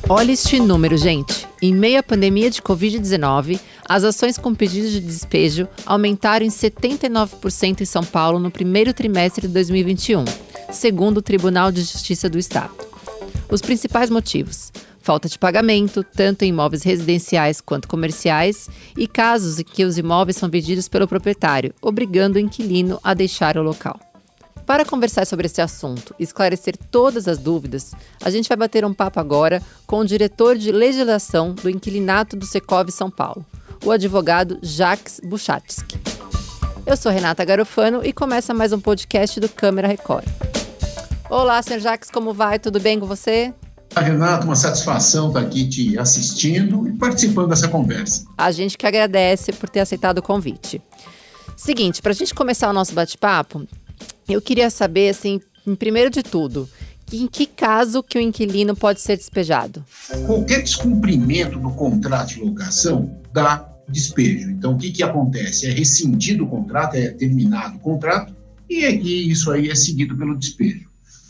Olha este número, gente. Em meio à pandemia de Covid-19, as ações com pedidos de despejo aumentaram em 79% em São Paulo no primeiro trimestre de 2021, segundo o Tribunal de Justiça do Estado. Os principais motivos: falta de pagamento, tanto em imóveis residenciais quanto comerciais, e casos em que os imóveis são vendidos pelo proprietário, obrigando o inquilino a deixar o local. Para conversar sobre esse assunto e esclarecer todas as dúvidas, a gente vai bater um papo agora com o diretor de legislação do inquilinato do Secov São Paulo, o advogado Jacques Buchatsky. Eu sou Renata Garofano e começa mais um podcast do Câmara Record. Olá, senhor Jacques, como vai? Tudo bem com você? Renata, uma satisfação estar aqui te assistindo e participando dessa conversa. A gente que agradece por ter aceitado o convite. Seguinte, para a gente começar o nosso bate-papo, eu queria saber, assim, primeiro de tudo, em que caso que o inquilino pode ser despejado? Qualquer descumprimento do contrato de locação dá despejo. Então, o que acontece? É rescindido o contrato, é terminado o contrato e isso aí é seguido pelo despejo.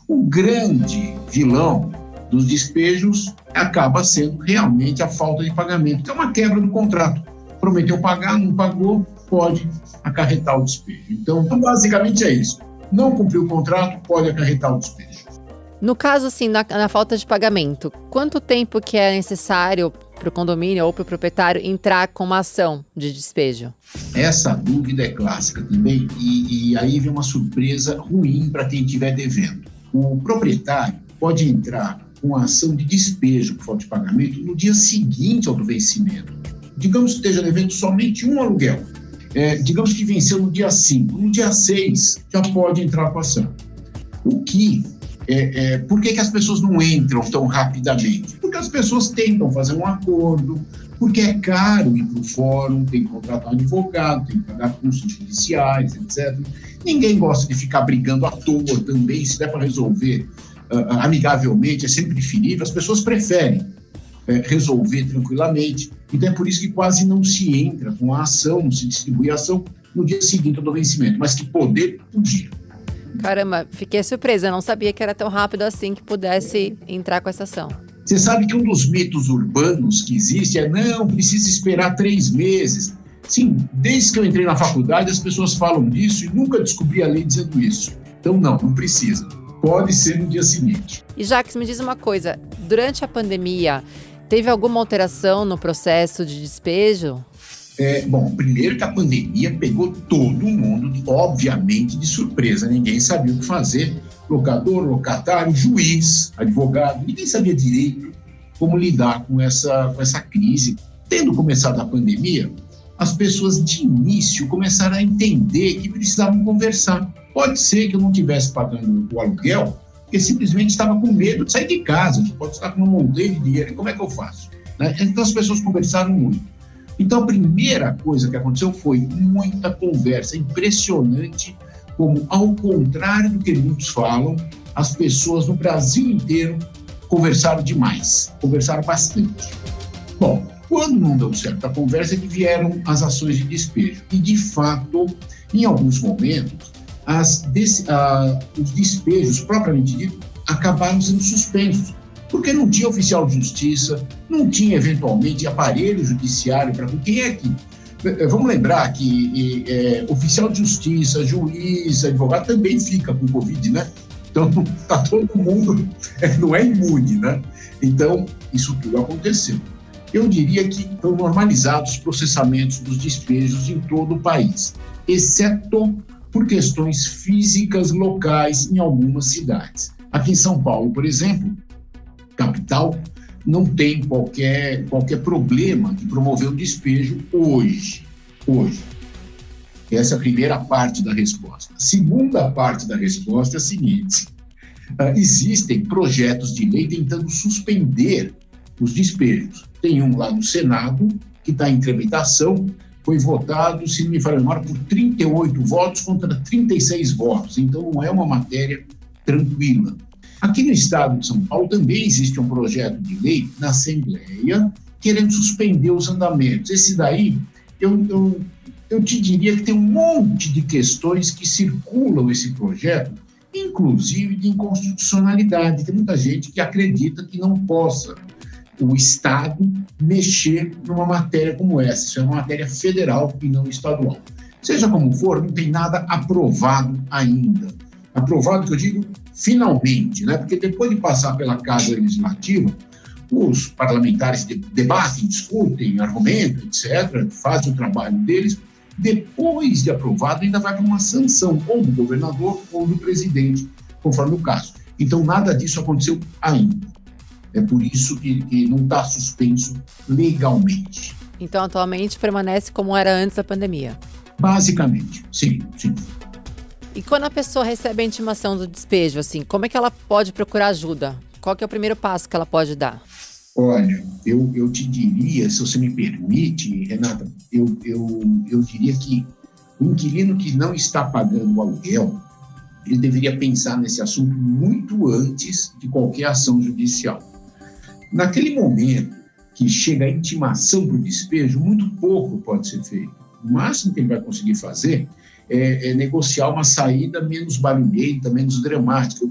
O grande vilão dos despejos acaba sendo realmente a falta de pagamento, que é uma quebra do contrato. Prometeu pagar, não pagou, pode acarretar o despejo. Então, basicamente é isso. Não cumpriu o contrato, pode acarretar o despejo. No caso, assim, na falta de pagamento, quanto tempo que é necessário para o condomínio ou para o proprietário entrar com uma ação de despejo? Essa dúvida é clássica também e aí vem uma surpresa ruim para quem estiver devendo. O proprietário pode entrar com a ação de despejo por falta de pagamento no dia seguinte ao do vencimento. Digamos que esteja devendo somente um aluguel. Digamos que venceu no dia 5, no dia 6 já pode entrar com a ação. Por que as pessoas não entram tão rapidamente? Porque as pessoas tentam fazer um acordo, porque é caro ir para o fórum, tem que contratar um advogado, tem que pagar custos judiciais, etc. Ninguém gosta de ficar brigando à toa também, se der para resolver amigavelmente, é sempre preferível, as pessoas preferem resolver tranquilamente. Então é por isso que quase não se entra com a ação, não se distribui a ação no dia seguinte do vencimento, mas que podia. Caramba, fiquei surpresa, não sabia que era tão rápido assim que pudesse entrar com essa ação. Você sabe que um dos mitos urbanos que existe não precisa esperar 3 meses. Sim, desde que eu entrei na faculdade as pessoas falam disso e nunca descobri a lei dizendo isso. Então não precisa. Pode ser no dia seguinte. E Jacques, me diz uma coisa, durante a pandemia, teve alguma alteração no processo de despejo? Primeiro que a pandemia pegou todo mundo, obviamente, de surpresa. Ninguém sabia o que fazer. Locador, locatário, juiz, advogado, ninguém sabia direito como lidar com essa crise. Tendo começado a pandemia, as pessoas de início começaram a entender que precisavam conversar. Pode ser que eu não estivesse pagando o aluguel, porque simplesmente estava com medo de sair de casa, pode estar com um monte de dinheiro, e como é que eu faço? Então as pessoas conversaram muito. Então a primeira coisa que aconteceu foi muita conversa, impressionante como, ao contrário do que muitos falam, as pessoas no Brasil inteiro conversaram demais, conversaram bastante. Bom, quando não deu certo a conversa, que vieram as ações de despejo. E de fato, em alguns momentos, os despejos, propriamente dito, acabaram sendo suspensos, porque não tinha oficial de justiça, não tinha, eventualmente, aparelho judiciário para quem é que... Vamos lembrar que oficial de justiça, juiz, advogado também fica com Covid, né? Então, está todo mundo, não é imune, né? Então, isso tudo aconteceu. Eu diria que estão normalizados os processamentos dos despejos em todo o país, exceto por questões físicas locais em algumas cidades. Aqui em São Paulo, por exemplo, capital, não tem qualquer problema de promover o despejo hoje. Essa é a primeira parte da resposta. A segunda parte da resposta é a seguinte: existem projetos de lei tentando suspender os despejos. Tem um lá no Senado que está em tramitação, foi votado, se não me falha a memória, por 38 votos contra 36 votos. Então, não é uma matéria tranquila. Aqui no estado de São Paulo também existe um projeto de lei na Assembleia querendo suspender os andamentos. Esse daí, eu te diria que tem um monte de questões que circulam esse projeto, inclusive de inconstitucionalidade. Tem muita gente que acredita que não possa o Estado mexer numa matéria como essa. Isso é uma matéria federal e não estadual. Seja como for, não tem nada aprovado ainda. Aprovado, que eu digo, finalmente, né? Porque depois de passar pela Casa Legislativa, os parlamentares debatem, discutem, argumentam, etc., fazem o trabalho deles. Depois de aprovado, ainda vai para uma sanção, ou do governador ou do presidente, conforme o caso. Então, nada disso aconteceu ainda. É por isso que não está suspenso legalmente. Então, atualmente, permanece como era antes da pandemia? Basicamente, sim. E quando a pessoa recebe a intimação do despejo, assim, como é que ela pode procurar ajuda? Qual que é o primeiro passo que ela pode dar? Olha, eu te diria, se você me permite, Renata, eu diria que o inquilino que não está pagando o aluguel, ele deveria pensar nesse assunto muito antes de qualquer ação judicial. Naquele momento que chega a intimação para o despejo, muito pouco pode ser feito. O máximo que ele vai conseguir fazer é negociar uma saída menos barulhenta, menos dramática.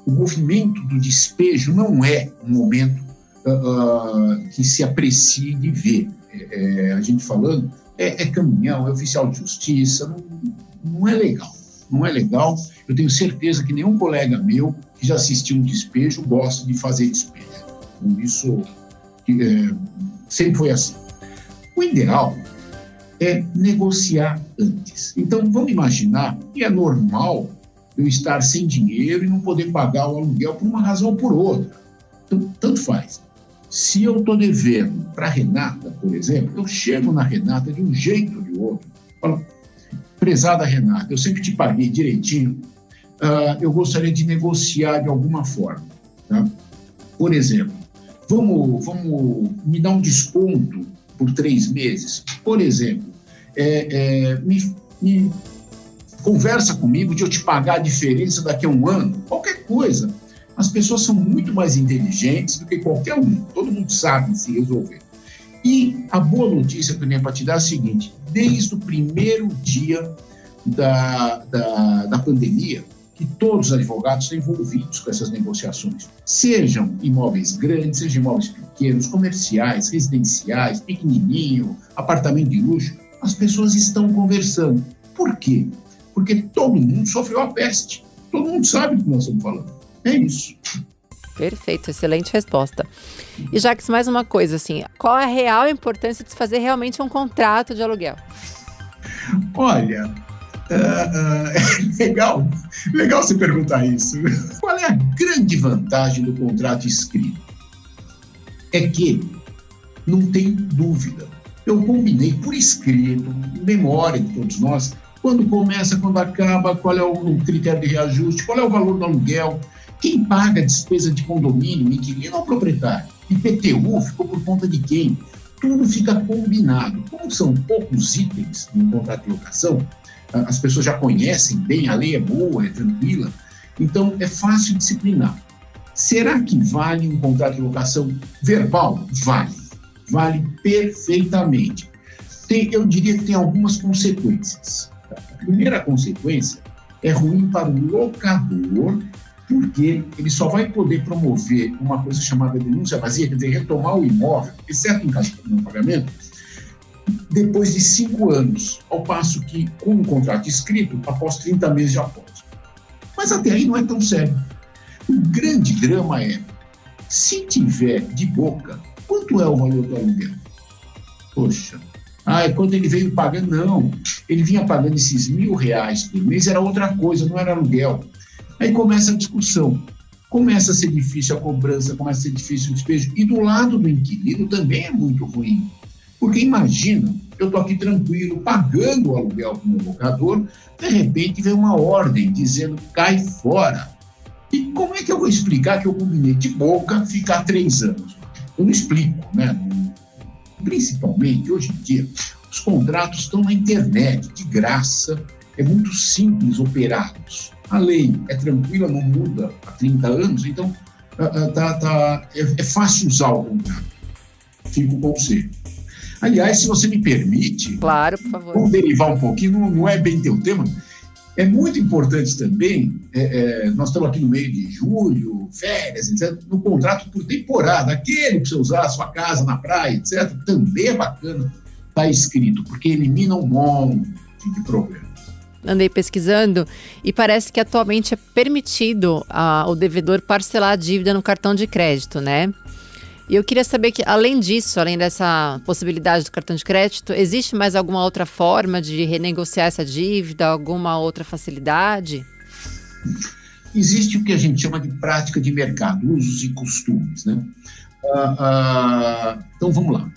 O movimento do despejo não é um momento que se aprecie de ver. A gente falando, é caminhão, é oficial de justiça, não é legal. Não é legal. Eu tenho certeza que nenhum colega meu que já assistiu um despejo gosta de fazer despejo. Isso sempre foi assim. O ideal é negociar antes. Então, vamos imaginar que é normal eu estar sem dinheiro e não poder pagar o aluguel por uma razão ou por outra. Então, tanto faz. Se eu estou devendo para a Renata, por exemplo, eu chego na Renata de um jeito ou de outro. Falo, prezada Renata, eu sempre te paguei direitinho, eu gostaria de negociar de alguma forma. Tá? Por exemplo, vamos me dar um desconto por 3 meses. Por exemplo, me conversa comigo de eu te pagar a diferença daqui a um ano, qualquer coisa. As pessoas são muito mais inteligentes do que qualquer um, todo mundo sabe se resolver. E a boa notícia que eu tenho para te dar é a seguinte: desde o primeiro dia da pandemia, que todos os advogados estão envolvidos com essas negociações, sejam imóveis grandes, sejam imóveis pequenos, comerciais, residenciais, pequenininho, apartamento de luxo, as pessoas estão conversando. Por quê? Porque todo mundo sofreu a peste. Todo mundo sabe do que nós estamos falando. É isso. Perfeito, excelente resposta. E Jacques, mais uma coisa, assim, qual é a real importância de se fazer realmente um contrato de aluguel? Olha, legal você perguntar isso. Qual é a grande vantagem do contrato escrito? É que não tem dúvida. Eu combinei por escrito, memória de todos nós, quando começa, quando acaba, qual é o critério de reajuste, qual é o valor do aluguel, quem paga a despesa de condomínio, inquilino ou proprietário. IPTU ficou por conta de quem? Tudo fica combinado. Como são poucos itens no contrato de locação, as pessoas já conhecem bem, a lei é boa, é tranquila, então é fácil disciplinar. Será que vale um contrato de locação verbal? Vale perfeitamente. Eu diria que tem algumas consequências. A primeira consequência é ruim para o locador, porque ele só vai poder promover uma coisa chamada denúncia vazia, quer dizer, retomar o imóvel, exceto em caso de não pagamento, depois de 5 anos, ao passo que, com um contrato escrito, após 30 meses de aposta. Mas até aí não é tão sério. O grande drama é, se tiver de boca, quanto é o valor do aluguel? Poxa, quando ele veio pagando, não. Ele vinha pagando esses R$1.000 por mês, era outra coisa, não era aluguel. Aí começa a discussão. Começa a ser difícil a cobrança, começa a ser difícil o despejo. E do lado do inquilino também é muito ruim. Porque imagina, eu estou aqui tranquilo, pagando o aluguel para o meu locador, de repente vem uma ordem dizendo cai fora. E como é que eu vou explicar que eu combinei de boca ficar 3 anos? Eu não explico, né? Principalmente, hoje em dia, os contratos estão na internet, de graça, é muito simples operá-los. A lei é tranquila, não muda há 30 anos, então é fácil usar o contrato. Fica o conselho. Aliás, se você me permite, claro, por favor. Vamos derivar um pouquinho, não é bem teu tema. É muito importante também, nós estamos aqui no meio de julho, férias, etc., no contrato por temporada, aquele para você usar a sua casa na praia, etc., também é bacana estar escrito, porque elimina um monte de problema. Andei pesquisando e parece que atualmente é permitido o devedor parcelar a dívida no cartão de crédito, né? E eu queria saber que, além disso, além dessa possibilidade do cartão de crédito, existe mais alguma outra forma de renegociar essa dívida, alguma outra facilidade? Existe o que a gente chama de prática de mercado, usos e costumes, né? Então, vamos lá.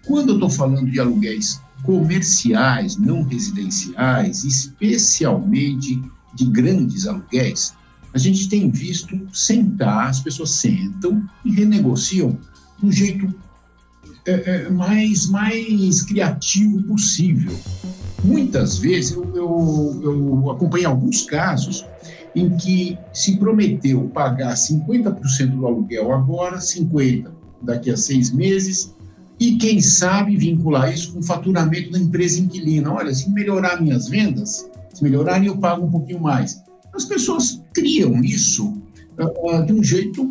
Quando eu estou falando de aluguéis comerciais, não residenciais, especialmente de grandes aluguéis, a gente tem visto as pessoas sentam e renegociam do jeito mais criativo possível. Muitas vezes eu acompanhei alguns casos em que se prometeu pagar 50% do aluguel agora, 50% daqui a 6 meses, e quem sabe vincular isso com o faturamento da empresa inquilina. Olha, se melhorar minhas vendas, se melhorarem eu pago um pouquinho mais. As pessoas criam isso de um jeito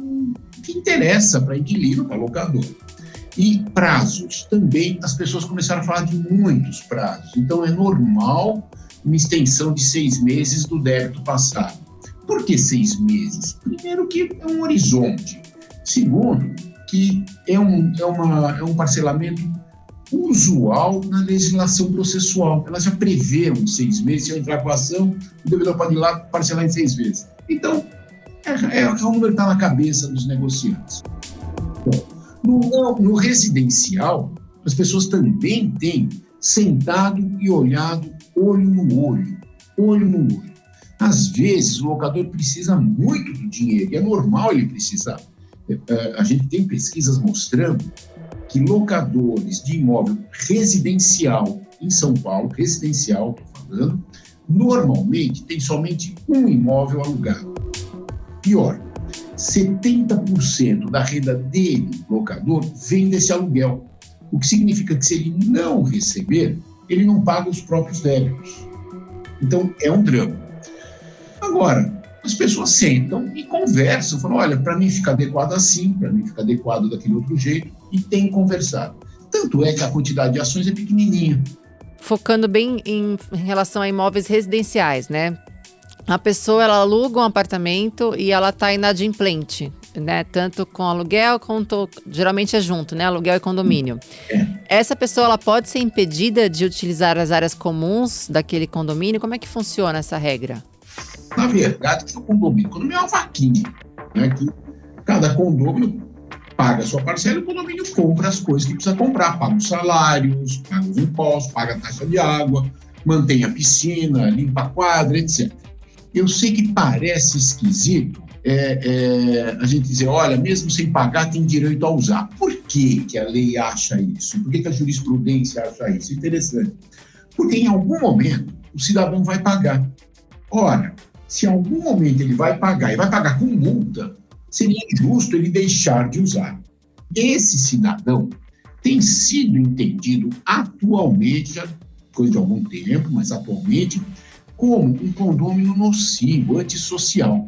que interessa para inquilino, para locador. E prazos, também as pessoas começaram a falar de muitos prazos. Então é normal uma extensão de 6 meses do débito passado. Por que 6 meses? Primeiro que é um horizonte. Segundo, que é um parcelamento usual na legislação processual. Ela já prevê uns 6 meses, se eu entrar com a ação, o devedor pode ir lá parcelar em 6 vezes. Então, é um número que está na cabeça dos negociantes. Bom, no residencial, as pessoas também têm sentado e olhado olho no olho. Às vezes, o locador precisa muito do dinheiro, e é normal ele precisar. A gente tem pesquisas mostrando que locadores de imóvel residencial em São Paulo, residencial, estou falando, normalmente tem somente um imóvel alugado. Pior, 70% da renda dele, locador, vem desse aluguel. O que significa que se ele não receber, ele não paga os próprios débitos. Então, é um drama. Agora, as pessoas sentam e conversam, falam, olha, para mim fica adequado assim, para mim fica adequado daquele outro jeito, e tem conversado. Tanto é que a quantidade de ações é pequenininha. Focando bem em relação a imóveis residenciais, né? A pessoa, ela aluga um apartamento e ela está inadimplente, né? Tanto com aluguel quanto, geralmente é junto, né? Aluguel e condomínio. Essa pessoa, ela pode ser impedida de utilizar as áreas comuns daquele condomínio? Como é que funciona essa regra? Na verdade, o condomínio é uma vaquinha, né? Que cada condomínio paga a sua parcela e o condomínio compra as coisas que precisa comprar, paga os salários, paga os impostos, paga a taxa de água, mantém a piscina, limpa a quadra, etc. Eu sei que parece esquisito a gente dizer, olha, mesmo sem pagar tem direito a usar. Por que a lei acha isso? Por que a jurisprudência acha isso? Interessante. Porque em algum momento o cidadão vai pagar. Ora, se em algum momento ele vai pagar, e vai pagar com multa, seria injusto ele deixar de usar. Esse cidadão tem sido entendido atualmente, já coisa de algum tempo, mas atualmente, como um condômino nocivo, antissocial.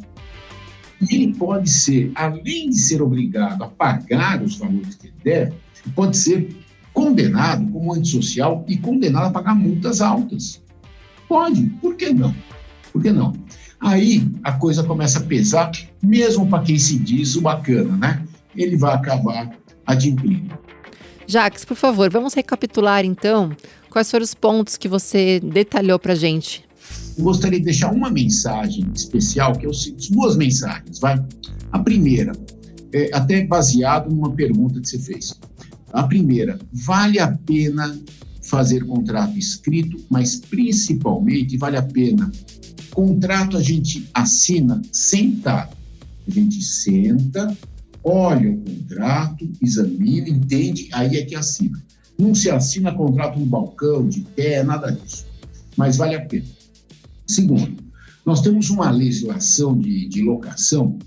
E ele pode ser, além de ser obrigado a pagar os valores que ele deve, pode ser condenado como antissocial e condenado a pagar multas altas. Pode, por que não? Por que não? Aí a coisa começa a pesar, mesmo para quem se diz o bacana, né? Ele vai acabar adimplindo. Jacques, por favor, vamos recapitular então quais foram os pontos que você detalhou para a gente. Eu gostaria de deixar uma mensagem especial, que é duas mensagens, vai? A primeira, até baseado numa pergunta que você fez. A primeira, vale a pena fazer contrato escrito, mas principalmente vale a pena. Contrato a gente assina sentado. A gente senta, olha o contrato, examina, entende, aí é que assina. Não se assina contrato no balcão, de pé, nada disso. Mas vale a pena. Segundo, nós temos uma legislação de locação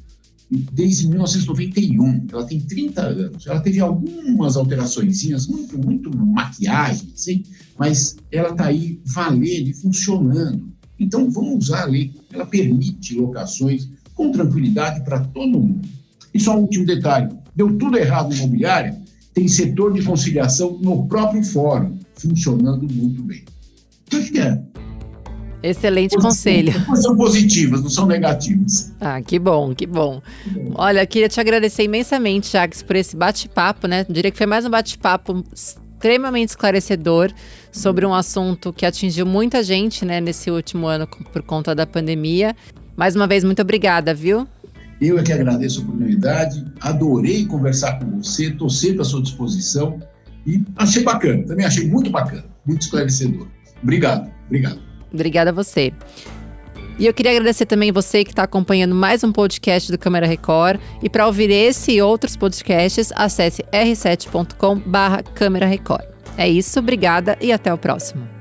desde 1991. Ela tem 30 anos. Ela teve algumas alteraçõezinhas, muito maquiagem, assim, mas ela está aí valendo e funcionando. Então, vamos usar a lei. Ela permite locações com tranquilidade para todo mundo. E só um último detalhe, deu tudo errado na imobiliária, tem setor de conciliação no próprio fórum, funcionando muito bem. Então, acho que Excelente conselho. São positivas, não são negativas. Ah, que bom, que bom. Olha, queria te agradecer imensamente, Jacques, por esse bate-papo, né? Eu diria que foi mais um bate-papo extremamente esclarecedor sobre um assunto que atingiu muita gente, né, nesse último ano por conta da pandemia. Mais uma vez, muito obrigada, viu? Eu é que agradeço a oportunidade, adorei conversar com você, estou sempre à sua disposição e achei bacana, também achei muito bacana, muito esclarecedor. Obrigado. Obrigada a você. E eu queria agradecer também você que está acompanhando mais um podcast do Câmara Record. E para ouvir esse e outros podcasts, acesse r7.com/Câmara Record. É isso, obrigada e até o próximo.